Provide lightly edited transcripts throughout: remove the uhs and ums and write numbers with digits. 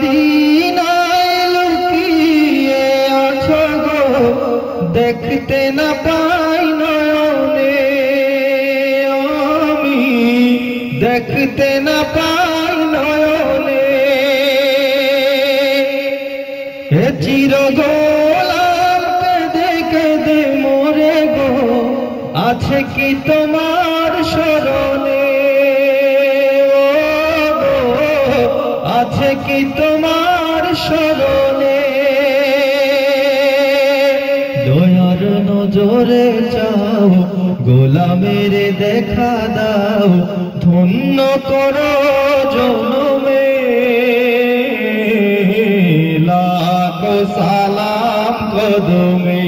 মদিনায় লুকিয়ে আছো গো, দেখতে না পাই নয়নে, আমি দেখতে না পাই নয়নে। হে চির গোলাম কেঁদে কেঁদে মরে গো, আছে কি তোমার স্মরণে, আছে কি তোমার স্মরণে। দয়ার নজরে চাও, গোলামের দেখা দাও, ধন্য করো জনমে। লাখ সালাম কদমে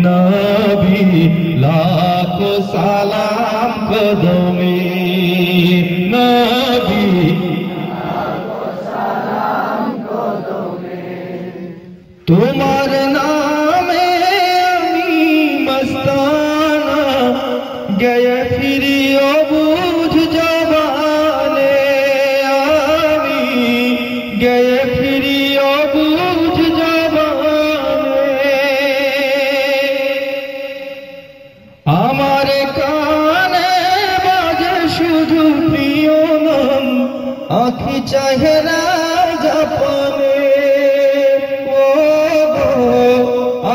নবী, লাখ সালাম কদমে নবী। তোমার নামে আমি মস্তানা, গয়ে ফিরিও বুঝ জবানে, আমি গয়ে ফিরিও বুঝ জবানে। আমার কানে বাজে শুধু প্রিয় নাম, আঁখি চাহেরা জাপানে,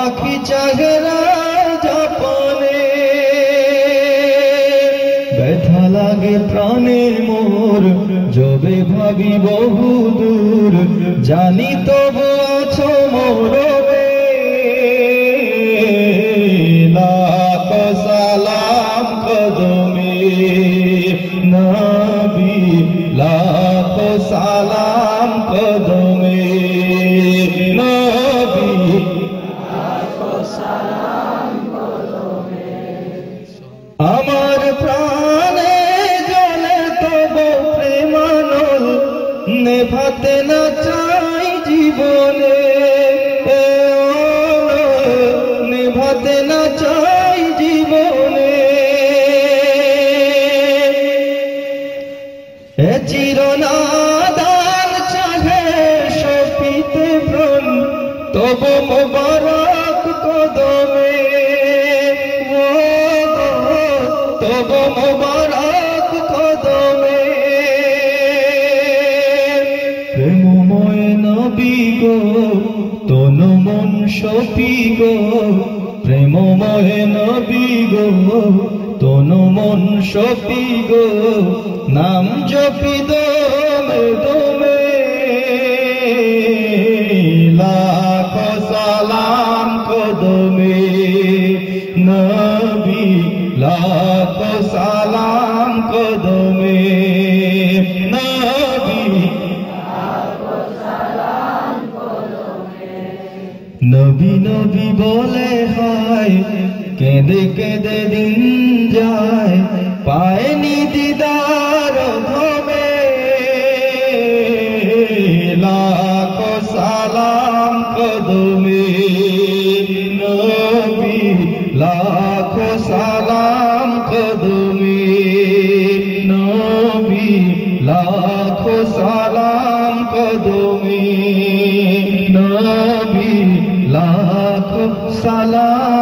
আঁখি চাহেরা জাপানে। ব্যথা লাগে প্রাণে মোর, যবে ভাবি বহু দূর, জানি তবু আছো মরবে। লাখ সালাম কদমে নবী, লাখ সালাম কদমে নবী। আমার প্রাণে জ্বলে তবু প্রেমানল, নেভাতে না চাই জীবনে, নেভাতে না চাই জীবনে। চিরনাদান চাহে শফিতে প্রাণ, তবু মোবারক কদমে, তবু মোবারক কদমে। প্রেমময় নবী গো, তন মন শফি গো, প্রেমময় নবী গো, তন মন শফি গো, নাম জপি দমে দমে। লাখ সালাম কদমে নবী, লাখ সালাম কদমে নবী। নবী নবী বলে হায়, কেঁদে কেঁদে দিন যায়, পায়নি দিদার ধমে। লাখ সালাম কদমে নবী, লাখ সালাম কদমে নবী, লাখ সালাম কদমে নবী, লাখ সালাম।